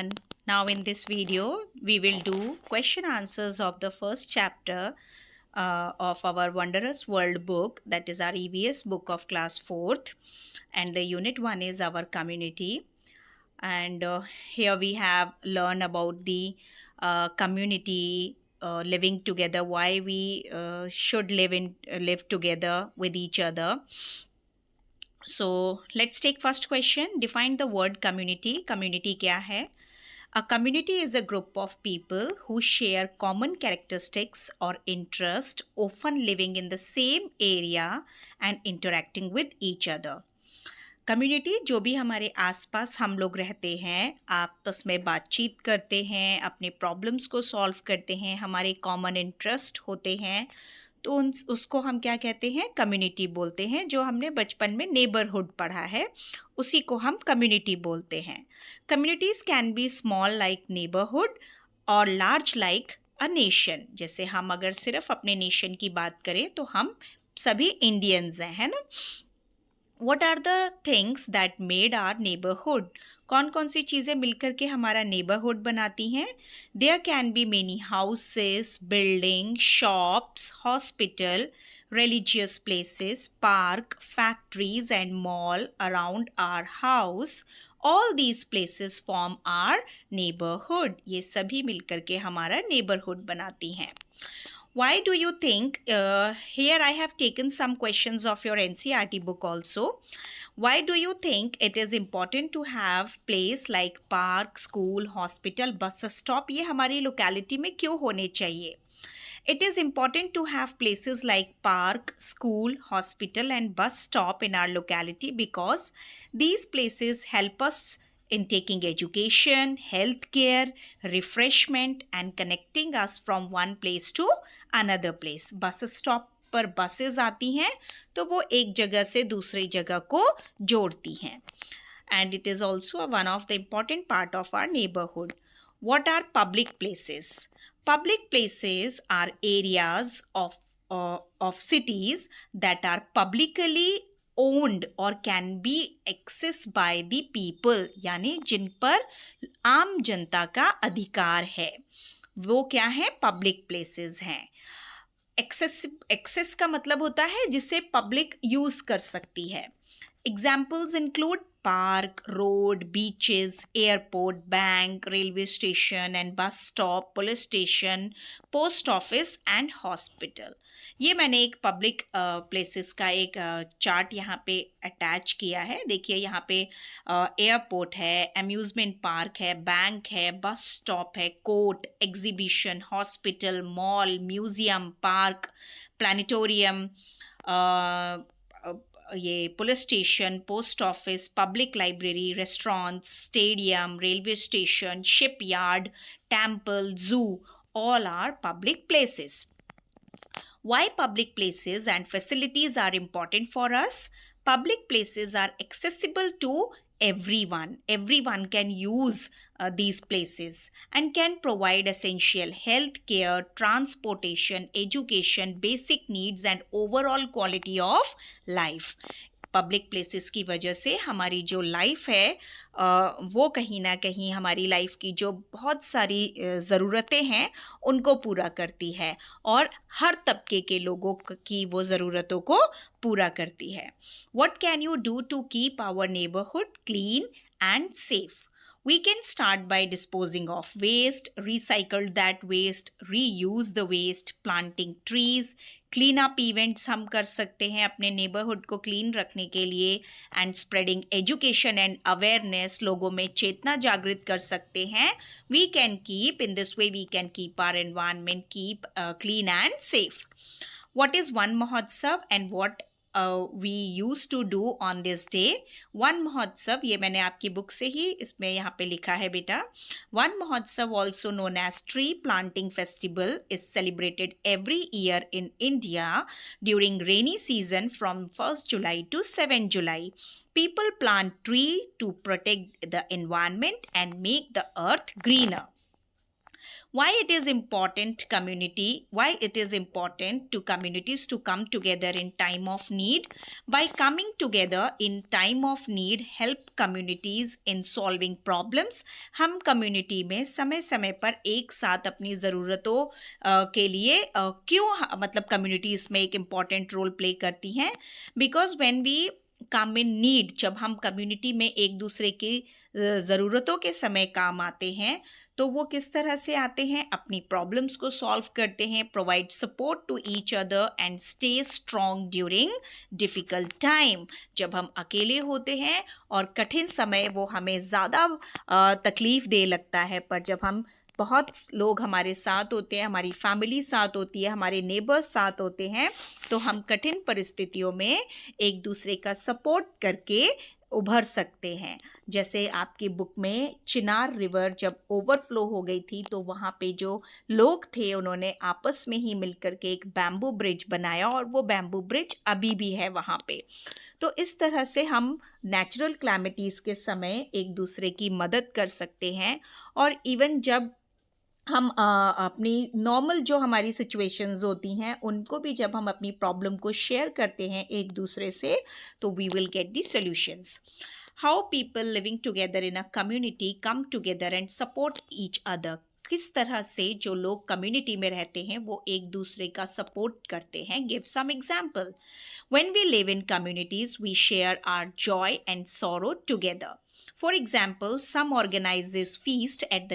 everyone. Now in this video we will do question answers of the first chapter of our Wondrous World book, that is our EVS book of class 4th, and the unit 1 is our community. And here we have learned about the community living together, why we should live together with each other. So let's take first question. Define the word community. Community क्या है? A community is a group of people who share common characteristics or interest, often living in the same area and interacting with each other. Community जो भी हमारे आसपास हम लोग रहते हैं, आपस में बातचीत करते हैं, अपने प्रॉब्लम्स को सॉल्व करते हैं, हमारे कॉमन इंटरेस्ट होते हैं, तो उसको हम क्या कहते हैं? कम्युनिटी बोलते हैं. जो हमने बचपन में नेबरहुड पढ़ा है उसी को हम कम्युनिटी बोलते हैं. Communities can be small like neighbourhood और लार्ज लाइक अ नेशन. जैसे हम अगर सिर्फ अपने नेशन की बात करें तो हम सभी इंडियंस हैं, है ना. What are the things that made our neighborhood? कौन कौन सी चीज़ें मिलकर के हमारा नेबरहुड बनाती हैं? There can be many houses, buildings, shops, hospital, religious places, park, factories and mall around our house. All these places form our neighborhood. ये सभी मिलकर के हमारा नेबरहुड बनाती हैं. Why do you think, here I have taken some questions of your NCERT book also. Why do you think it is important to have place like park, school, hospital, bus stop? ये हमारी locality में क्यों होने चाहिए? It is important to have places like park, school, hospital and bus stop in our locality because these places help us in taking education, healthcare, refreshment and connecting us from one place to another place. Bus stop पर buses आती हैं तो वो एक जगह से दूसरी जगह को जोड़ती हैं. And it is also one of the important part of our neighborhood. What are public places? Public places are areas of cities that are publicly owned or can be accessed by the people, यानी जिन पर आम जनता का अधिकार है, वो क्या है? Public places हैं. एक्सेस का मतलब होता है जिसे पब्लिक यूज कर सकती है. Examples include park, road, beaches, airport, bank, railway station and bus stop, police station, post office and hospital. ये मैंने एक पब्लिक प्लेसेस का एक चार्ट यहाँ पे अटैच किया है. देखिए यहाँ पे एयरपोर्ट है, अम्यूजमेंट पार्क है, बैंक है, बस स्टॉप है, court, exhibition, hospital, mall, museum, park, planetarium, ये police station, post office, public library, restaurants, stadium, railway station, shipyard, temple, zoo, all are public places. Why public places and facilities are important for us? Public places are accessible to everyone. Everyone can use these places and can provide essential health care, transportation, education, basic needs and overall quality of life. Public places की वजह से हमारी जो life है वो कहीं ना कहीं हमारी लाइफ की जो बहुत सारी ज़रूरतें हैं उनको पूरा करती है और हर तबके के लोगों की वो ज़रूरतों को पूरा करती है. What can you do to keep our neighborhood clean and safe? We can start by disposing of waste, recycle that waste, reuse the waste, planting trees, clean up events हम कर सकते हैं अपने नेबरहुड को क्लीन रखने के लिए and spreading education and awareness, लोगों में चेतना जागृत कर सकते हैं. We can keep in this way we can keep our environment keep clean and safe. What is Van Mahotsav and what we used to do on this day? Van Mahotsav, ये मैंने आपकी बुक से ही इसमें यहाँ पे लिखा है बेटा. वन महोत्सव, also known as tree planting festival, is celebrated every year in India during rainy season from 1st July to 7th July. People plant tree to protect the environment and make the earth greener. Why it is important to communities to come together in time of need? By coming together in time of need help communities in solving problems. हम community में समय समय पर एक साथ अपनी ज़रूरतों के लिए मतलब कम्युनिटीज़ में एक इम्पॉर्टेंट रोल प्ले करती हैं. Because when we come in need, जब हम कम्युनिटी में एक दूसरे की ज़रूरतों के समय काम आते हैं, तो वो किस तरह से आते हैं? अपनी प्रॉब्लम्स को सॉल्व करते हैं, provide support to each other and stay strong during difficult time. जब हम अकेले होते हैं और कठिन समय वो हमें ज़्यादा तकलीफ़ दे लगता है, पर जब हम बहुत लोग हमारे साथ होते हैं, हमारी फैमिली साथ होती है, हमारे नेबर्स साथ होते हैं, तो हम कठिन परिस्थितियों में एक दूसरे का सपोर्ट करके उभर सकते हैं. जैसे आपकी बुक में चिनार रिवर जब ओवरफ्लो हो गई थी, तो वहाँ पे जो लोग थे उन्होंने आपस में ही मिलकर के एक बैम्बू ब्रिज बनाया, और वो बैम्बू ब्रिज अभी भी है वहाँ पे. तो इस तरह से हम नेचुरल क्लैमिटीज़ के समय एक दूसरे की मदद कर सकते हैं. और इवन जब हम अपनी नॉर्मल जो हमारी सिचुएशंस होती हैं, उनको भी जब हम अपनी प्रॉब्लम को शेयर करते हैं एक दूसरे से, तो we will get the solutions. How people living together in a community come together and support each other. किस तरह से जो लोग कम्युनिटी में रहते हैं वो एक दूसरे का सपोर्ट करते हैं. Give some example. When we live in communities we share our joy and sorrow together. For example, some organizes feast at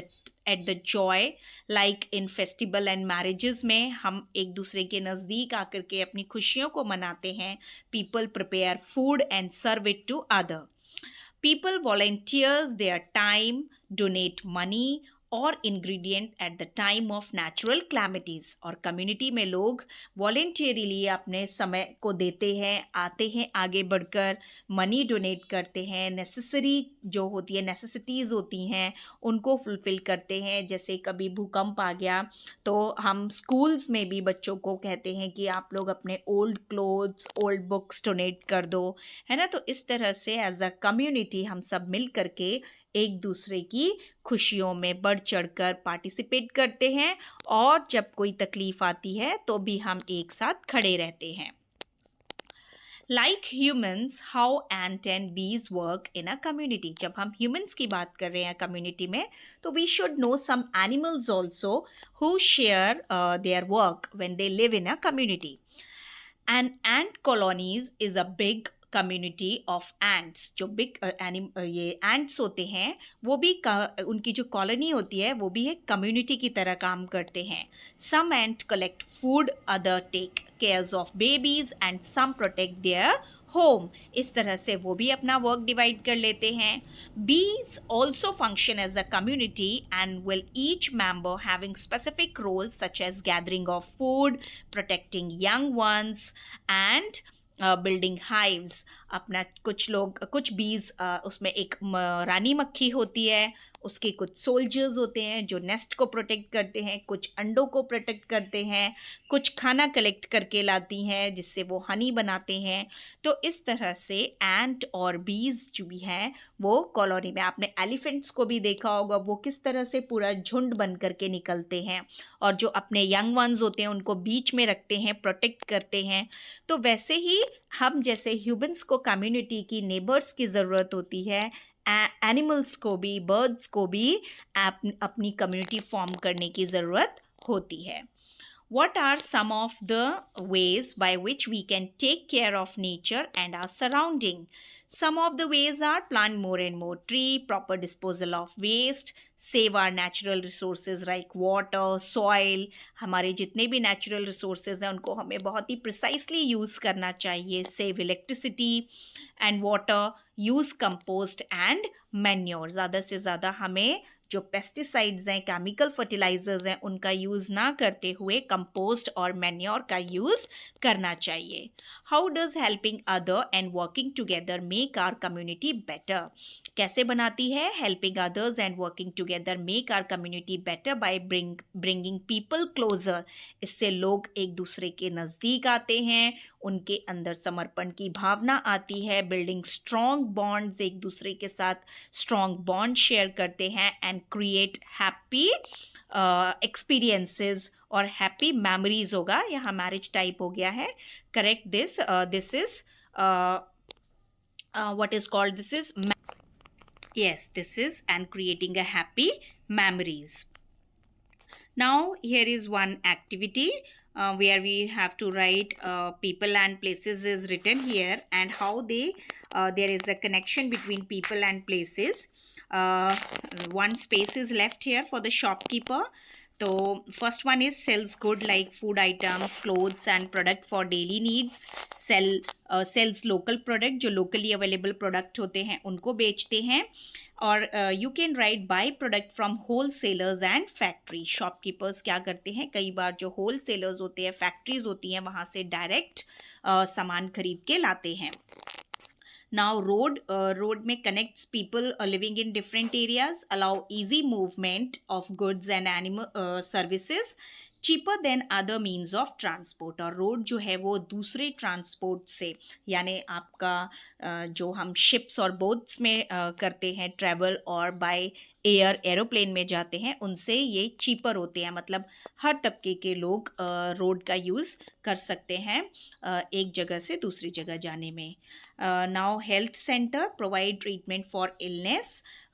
the joy, like in festival and marriages में हम एक दूसरे के नज़दीक आकर के अपनी खुशियों को मनाते हैं. People prepare food and serve it to other. People volunteers their time, donate money और ingredient at the time of natural calamities. और कम्युनिटी में लोग वॉलेंटियरली अपने समय को देते हैं, आते हैं आगे बढ़कर, मनी डोनेट करते हैं, नेसेसरी जो होती है नेसेसिटीज़ होती हैं उनको फुलफ़िल करते हैं. जैसे कभी भूकंप आ गया तो हम स्कूल्स में भी बच्चों को कहते हैं कि आप लोग अपने old clothes, old books donate कर दो, है ना. तो इस तरह से एज अ कम्युनिटी हम सब मिल करके एक दूसरे की खुशियों में बढ़ चढ़कर पार्टिसिपेट करते हैं, और जब कोई तकलीफ आती है तो भी हम एक साथ खड़े रहते हैं. Like humans, how ant and be's work in a community. जब हम ह्यूमन्स की बात कर रहे हैं कम्युनिटी में, तो we should know some animals also who share their work when they live in a community. And ant colonies is a big community of ants. जो बिग ये एंट्स होते हैं वो भी उनकी जो कॉलोनी होती है वो भी एक कम्युनिटी की तरह काम करते हैं. Some ant collect food, other take cares of babies and some protect their home. इस तरह से वो भी अपना वर्क डिवाइड कर लेते हैं. Bees also function as a community and will each member having specific roles such as gathering of food, protecting young ones and building hives. अपना कुछ बीज उसमें एक रानी मक्खी होती है, उसके कुछ सोल्जर्स होते हैं जो नेस्ट को प्रोटेक्ट करते हैं, कुछ अंडों को प्रोटेक्ट करते हैं, कुछ खाना कलेक्ट करके लाती हैं जिससे वो हनी बनाते हैं. तो इस तरह से एंट और बीज जो भी हैं वो कॉलोनी में, आपने एलिफेंट्स को भी देखा होगा वो किस तरह से पूरा झुंड बन करके निकलते हैं, और जो अपने यंग वंस होते हैं उनको बीच में रखते हैं, प्रोटेक्ट करते हैं. तो वैसे ही हम जैसे ह्यूमन्स को कम्युनिटी की नेबर्स की ज़रूरत होती है, एनिमल्स को भी, बर्ड्स को भी अपनी कम्युनिटी फॉर्म करने की ज़रूरत होती है. What are some of the ways by which we can take care of nature and our surrounding? Some of the ways are plant more and more tree, proper disposal of waste, save our natural resources like water, soil. हमारे जितने भी natural resources हैं उनको हमें बहुत ही precisely use करना चाहिए. Save electricity and water, use compost and manure. ज़्यादा से ज़्यादा हमें जो पेस्टिसाइड्स हैं, केमिकल फर्टिलाइजर्स हैं, उनका यूज़ ना करते हुए कंपोस्ट और मैन्योर का यूज़ करना चाहिए. How does helping other and working together make our community better. कैसे बनाती है helping others and working together make our community better? By bringing people closer. इससे लोग एक दूसरे के नज़दीक आते हैं, उनके अंदर समर्पण की भावना आती है, बिल्डिंग स्ट्रॉन्ग बॉन्ड्स, एक दूसरे के साथ स्ट्रॉन्ग बॉन्ड शेयर करते हैं, एंड क्रिएट हैप्पी एक्सपीरियंसेस और हैप्पी मेमोरीज होगा, यहाँ मैरिज टाइप हो गया है. Correct this. This is what is called, this is yes, this is and creating a happy memories. Now here is one activity where we have to write people and places is written here, and how they there is a connection between people and places. One space is left here for the shopkeeper. So first one is sells good like food items, clothes and product for daily needs. Sells local product, जो locally available product होते हैं उनको बेचते हैं. और you can right buy product from wholesalers and factory. Shopkeepers क्या करते हैं, कई बार जो होल सेलर्स होते हैं, फैक्ट्रीज होती हैं, वहाँ से डायरेक्ट सामान खरीद के लाते हैं. Now road may connects people living in different areas, allow easy movement of goods and animal services cheaper than other means of transport. और रोड जो है वो दूसरे ट्रांसपोर्ट से, यानी आपका जो हम शिप्स और बोट्स में करते हैं ट्रैवल, और बाय एरोप्लेन में जाते हैं, उनसे ये चीपर होते हैं. मतलब हर तबके के लोग रोड का यूज़ कर सकते हैं एक जगह से दूसरी जगह जाने में. Now health center provide treatment for illness,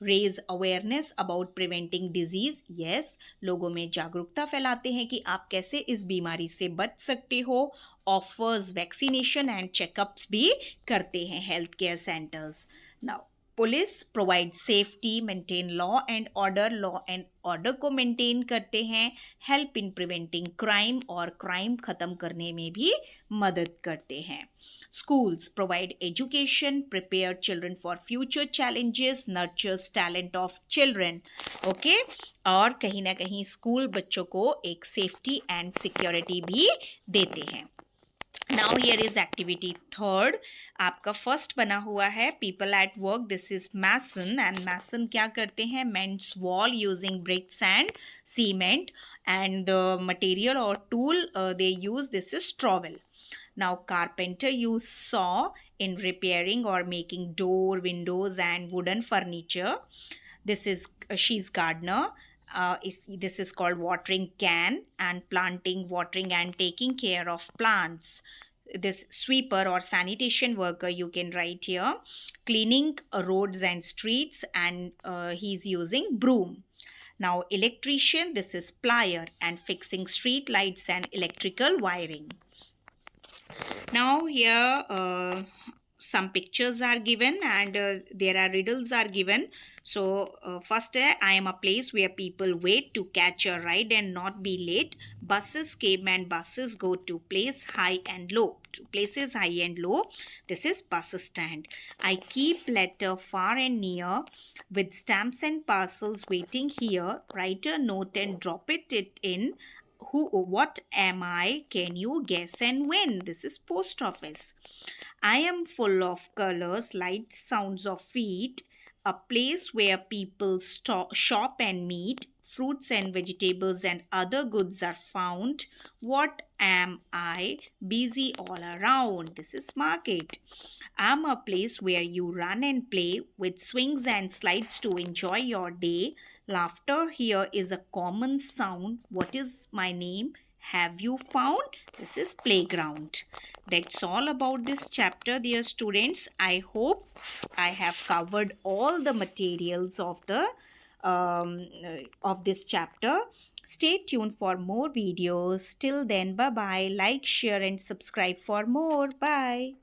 raise awareness about preventing disease. Yes, लोगों में जागरूकता फैलाते हैं कि आप कैसे इस बीमारी से बच सकते हो. Offers vaccination and checkups भी करते हैं health care centers. Now police provide safety, maintain law and order को मेंटेन करते हैं, हेल्प इन प्रिवेंटिंग क्राइम, और क्राइम ख़त्म करने में भी मदद करते हैं. Schools provide education, prepare children for future challenges, nurtures talent of children. Okay, और कहीं ना कहीं स्कूल बच्चों को एक सेफ्टी एंड सिक्योरिटी भी देते हैं. Now here is activity third. आपका फर्स्ट बना हुआ है people at work. This is mason, and mason क्या करते हैं, mends wall using bricks and cement, and the material और tool they use, this is trowel. Now carpenter use saw in repairing or making door, windows and wooden furniture. This is she's gardener. This is called watering can, and planting, watering and taking care of plants. This sweeper or sanitation worker, you can write here, cleaning roads and streets, and he's using broom. Now electrician, this is plier and fixing street lights and electrical wiring. Now here some pictures are given, and there are riddles are given. So first, I am a place where people wait to catch a ride and not be late. Buses came and buses go to place high and low. To places high and low. This is bus stand. I keep letter far and near, with stamps and parcels waiting here. Write a note and drop it in. What am I? Can you guess and win? This is post office. I am full of colors, lights, sounds of feet, a place where people shop and meet. Fruits and vegetables and other goods are found. What am I? Busy all around. This is market. I'm a place where you run and play, with swings and slides to enjoy your day. Laughter here is a common sound. What is my name? Have you found? This is playground. That's all about this chapter, dear students. I hope I have covered all the materials of this chapter. Stay tuned for more videos. Till then, bye bye. Like, share and subscribe for more. Bye.